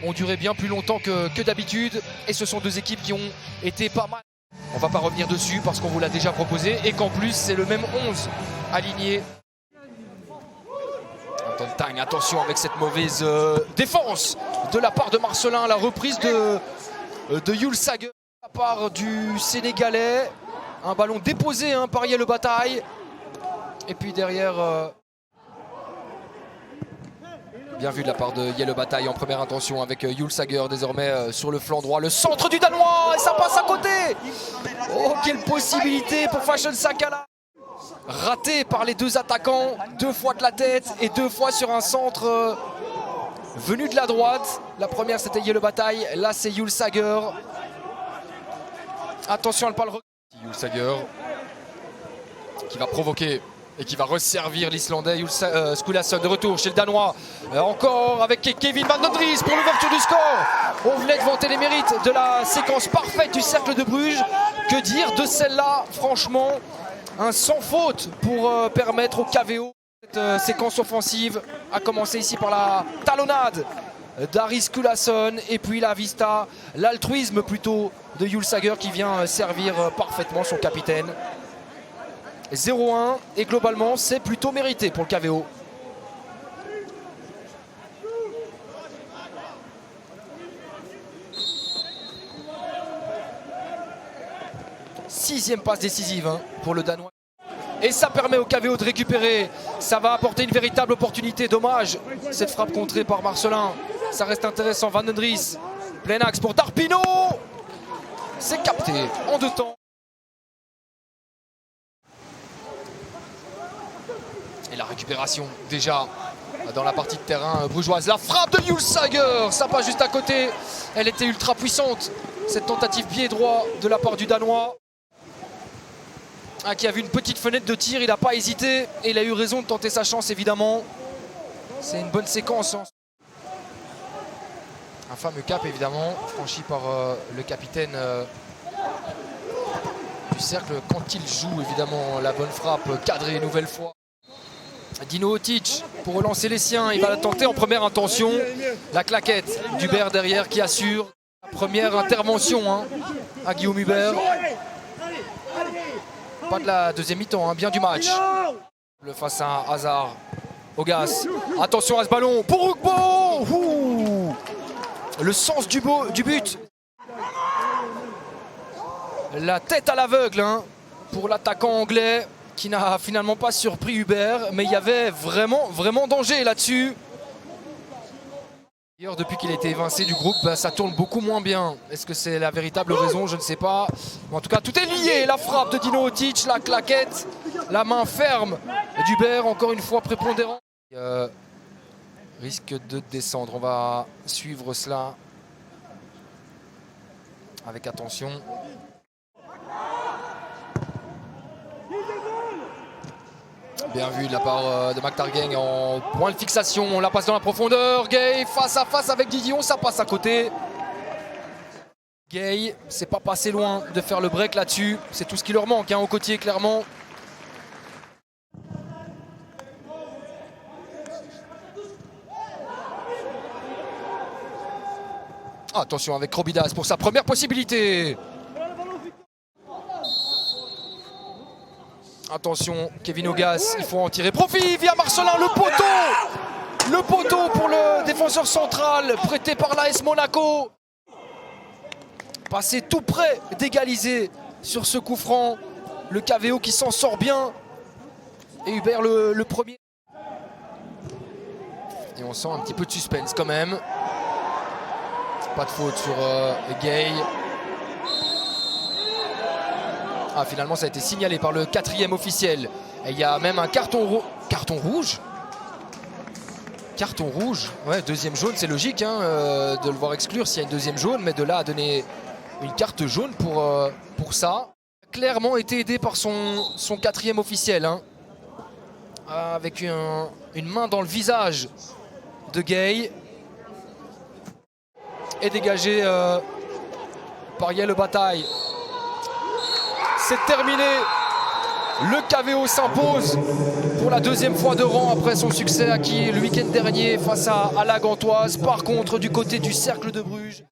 ont duré bien plus longtemps que d'habitude. Et ce sont deux équipes qui ont été pas mal. On va pas revenir dessus parce qu'on vous l'a déjà proposé. Et qu'en plus, c'est le même 11 aligné. Tang, attention avec cette mauvaise défense de la part de Marcelin. La reprise de Yul Sager de la part du Sénégalais. Un ballon déposé par Yellow Bataille. Et puis derrière, bien vu de la part de Yellow Bataille en première intention avec Yul Sager désormais sur le flanc droit. Le centre du Danois et ça passe à côté. Oh, quelle possibilité pour Fashion Sakala. Raté par les deux attaquants, 2 fois de la tête et 2 fois sur un centre venu de la droite. La première c'était Yellow Bataille, là c'est Yul Sager. Attention à ne pas le regarder. Yul Sager qui va provoquer et qui va resservir l'Islandais. Skulason de retour chez le Danois. Encore avec Kevin Van Dries pour l'ouverture du score. On venait de vanter les mérites de la séquence parfaite du Cercle de Bruges. Que dire de celle-là, franchement, un sans faute pour permettre au KVO cette séquence offensive, à commencer ici par la talonnade d'Aris Skulason et puis la vista, l'altruisme plutôt de Yul Sager qui vient servir parfaitement son capitaine. 0-1 et globalement c'est plutôt mérité pour le KVO. Sixième passe décisive pour le Danois. Et ça permet au KVO de récupérer. Ça va apporter une véritable opportunité. Dommage, cette frappe contrée par Marcelin. Ça reste intéressant. Van Dries, plein axe pour Darpino. C'est capté en 2 temps. Et la récupération déjà dans la partie de terrain brugeoise. La frappe de Yul Sager, ça passe juste à côté. Elle était ultra puissante, cette tentative pied droit de la part du Danois. Qui a vu une petite fenêtre de tir, il n'a pas hésité et il a eu raison de tenter sa chance évidemment. C'est une bonne séquence. Un fameux cap évidemment, franchi par le capitaine du cercle quand il joue évidemment la bonne frappe cadrée une nouvelle fois. Dino Otic pour relancer les siens, il va la tenter en première intention. La claquette d'Hubert derrière qui assure la première intervention à Guillaume Hubert. Pas de la deuxième mi-temps, bien du match. Le face à Hazard. Ogas. Attention à ce ballon pour Ugbo. Le sens du but. La tête à l'aveugle pour l'attaquant anglais qui n'a finalement pas surpris Hubert. Mais il y avait vraiment danger là-dessus. D'ailleurs, depuis qu'il a été évincé du groupe, ça tourne beaucoup moins bien. Est-ce que c'est la véritable raison? Je ne sais pas. Mais en tout cas, tout est lié. La frappe de Dino Otic, la claquette, la main ferme d'Hubert, encore une fois prépondérant. Risque de descendre. On va suivre cela avec attention. Bien vu de la part de McTargang en point de fixation. On la passe dans la profondeur. Gay face à face avec Didion, ça passe à côté. Gay, c'est pas passé loin de faire le break là-dessus. C'est tout ce qui leur manque au côtier clairement. Attention avec Robidas pour sa première possibilité. Attention, Kevin Ogas, il faut en tirer profit via Marcelin, le poteau. Le poteau pour le défenseur central, prêté par l'AS Monaco. Passé tout près d'égaliser sur ce coup franc. Le KVO qui s'en sort bien. Et Hubert le premier. Et on sent un petit peu de suspense quand même. Pas de faute sur Gay. Finalement, ça a été signalé par le 4e officiel. Et il y a même un carton rouge. Carton rouge. Ouais, deuxième jaune, c'est logique de le voir exclure s'il y a une deuxième jaune. Mais de là à donner une carte jaune pour ça. Clairement été aidé par son 4e officiel. Avec une main dans le visage de Gay. Et dégagé par Yellow Bataille. C'est terminé Le KVO s'impose pour la deuxième fois de rang après son succès acquis le week-end dernier face à la Gantoise. Par contre, du côté du Cercle de Bruges.